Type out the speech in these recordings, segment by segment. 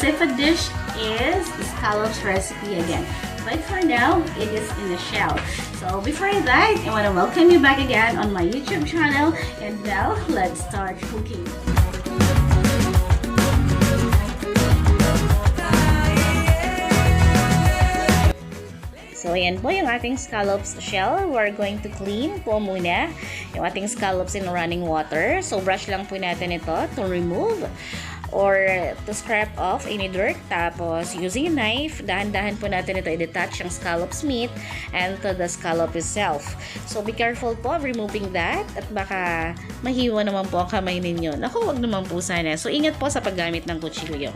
seafood dish is scallops recipe again. But for now, it is in the shell. So before that, I want to welcome you back again on my YouTube channel. And now, let's start cooking. So, ayan po yung ating scallops shell. We're going to clean po muna yung ating scallops in running water. So, brush lang po natin ito to remove or to scrape off any dirt. Tapos, using a knife, dahan-dahan po natin ito i-detach yung scallops meat and to the scallop itself. So, be careful po of removing that at baka mahiwa naman po ang kamay ninyo. Naku, wag naman po sana. So, ingat po sa paggamit ng kutsilyo.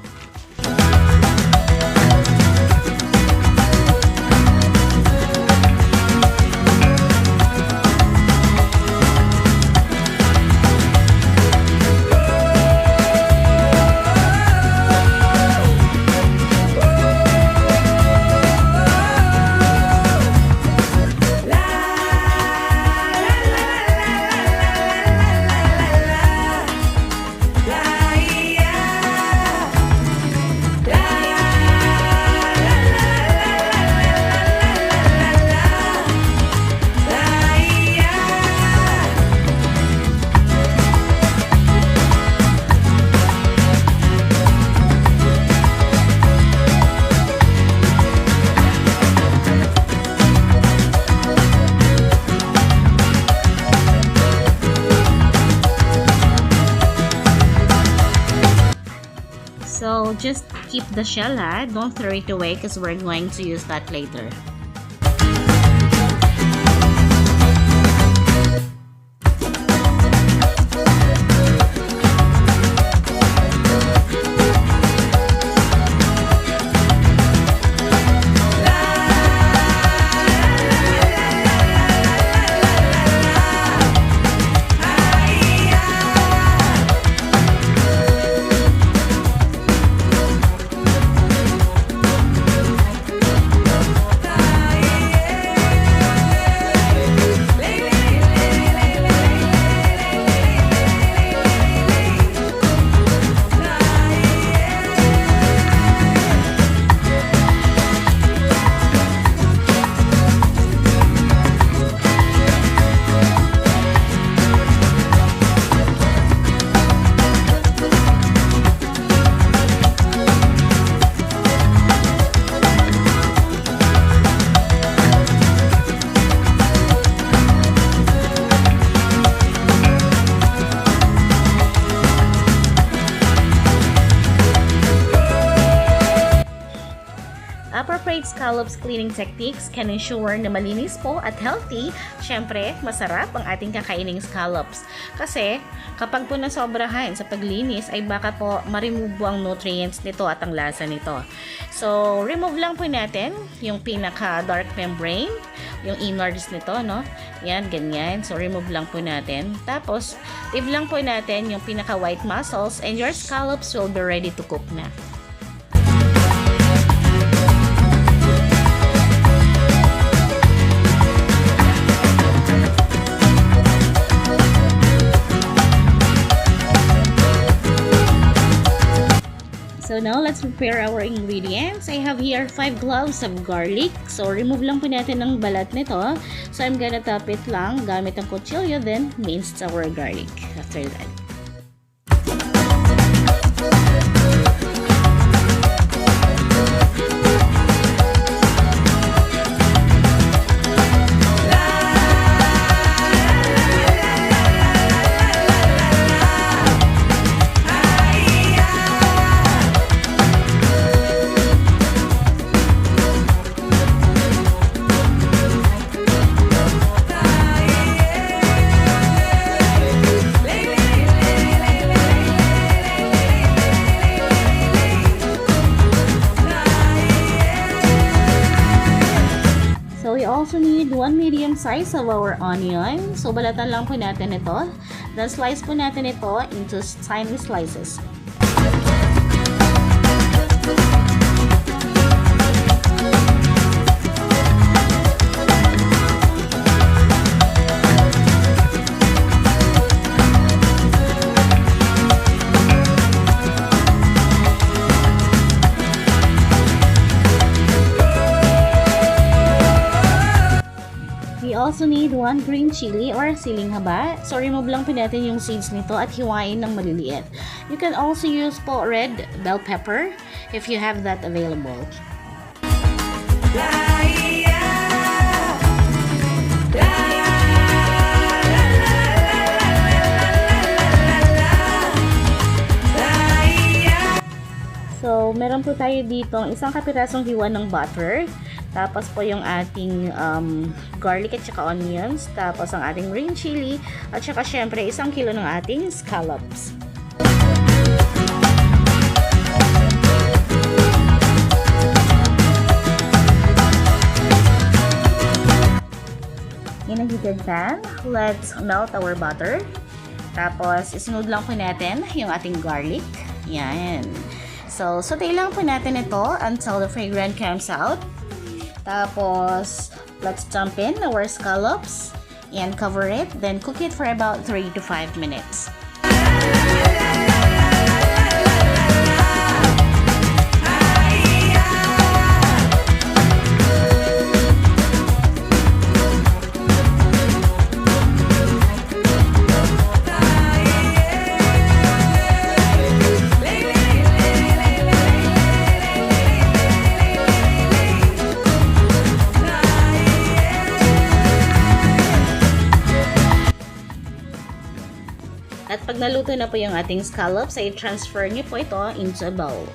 So, just keep the shell, ha? Don't throw it away because we're going to use that later. Appropriate scallops cleaning techniques can ensure na malinis po at healthy. Syempre, masarap ang ating kakaining scallops. Kasi, kapag po nasobrahan sa paglinis, ay baka po ma-remove ang nutrients nito at ang lasa nito. So, remove lang po natin yung pinaka-dark membrane, yung innards nito, no? Yan, ganyan. So, remove lang po natin. Tapos, leave lang po natin yung pinaka-white muscles and your scallops will be ready to cook na. So now, let's prepare our ingredients. I have here 5 cloves of garlic. So, remove lang po natin ang balat nito. So, I'm gonna top it lang gamit ang kutsilyo, then mince our garlic after that. also need 1 medium size of our onion. So, balatan lang po natin ito. Then, slice po natin ito into tiny slices. also need 1 green chili or siling haba. So, remove lang po natin yung seeds nito at hiwain ng maliliit. You can also use po red bell pepper if you have that available. So, meron po tayo dito isang kapirasong hiwa ng butter. Tapos po yung ating garlic at saka onions. Tapos ang ating green chili. At saka syempre 1 kilo ng ating scallops. In a heated pan, let's melt our butter. Tapos isunod lang po natin yung ating garlic. Yan. So, saute lang po natin ito until the fragrance comes out. Tapos, let's dump in our scallops and cover it. Then, cook it for about 3 to 5 minutes. At pag naluto na po yung ating scallops, ay transfer niyo po ito into a bowl.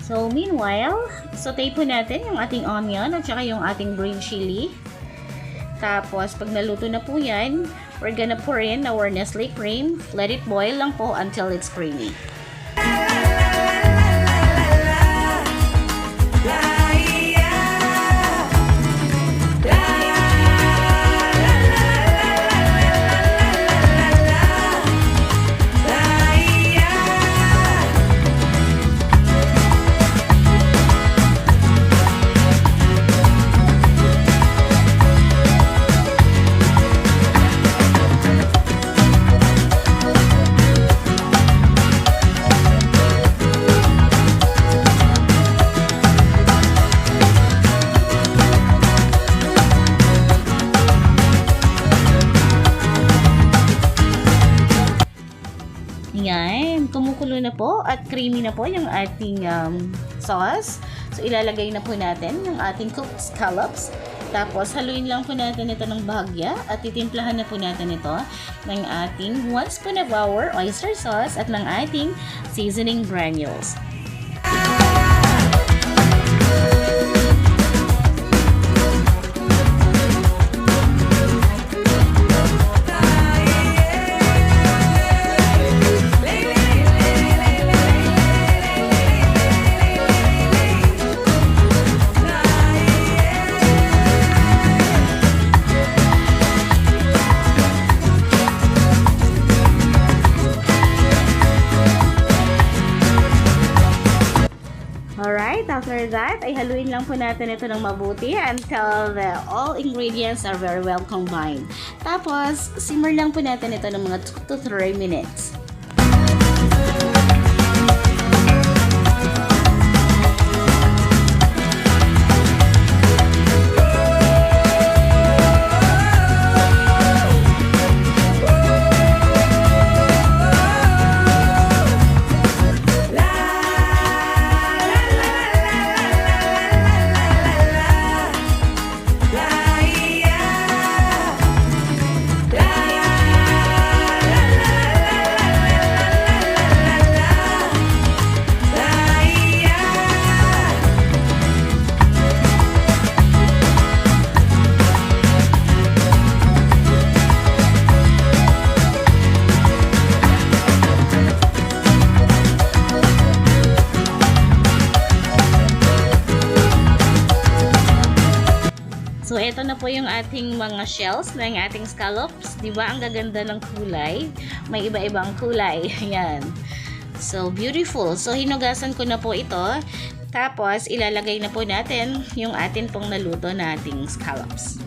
So, meanwhile, saute po natin yung ating onion at saka yung ating green chili. Tapos, pag naluto na po yan, we're gonna pour in our Nestle cream. Let it boil lang po until it's creamy. Yan, kumukulo na po at creamy na po yung ating sauce. So, ilalagay na po natin yung ating cooked scallops. Tapos, haluin lang po natin ito ng bahagya at titimplahan na po natin ito ng ating 1 spoon of our oyster sauce at ng ating seasoning granules. Alright, after that, ay haluin lang po natin ito ng mabuti until all ingredients are very well combined. Tapos, simmer lang po natin ito ng mga 2 to 3 minutes. So, ito na po yung ating mga shells ng ating scallops. Diba? Ang gaganda ng kulay. May iba-ibang kulay. Ayan. So, beautiful. So, hinugasan ko na po ito. Tapos, ilalagay na po natin yung atin pong naluto nating scallops.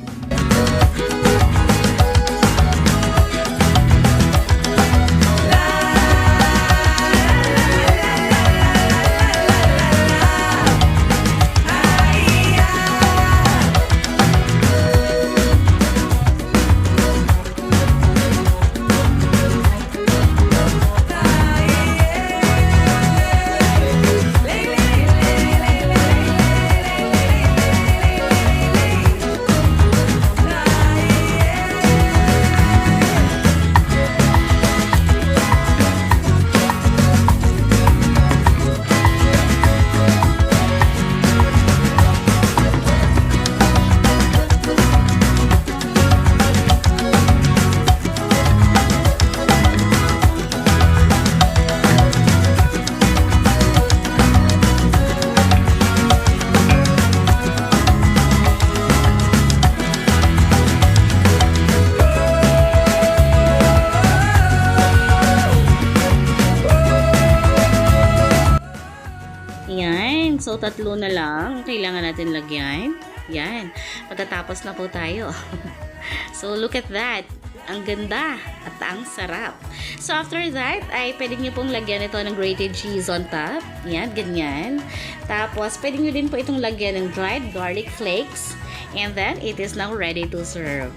Yan. So, tatlo na lang kailangan natin lagyan. Yan. Matatapos na po tayo. So, look at that. Ang ganda at ang sarap. So, after that, ay pwede nyo pong lagyan ito ng grated cheese on top. Yan, ganyan. Tapos, pwede nyo din po itong lagyan ng dried garlic flakes. And then, it is now ready to serve.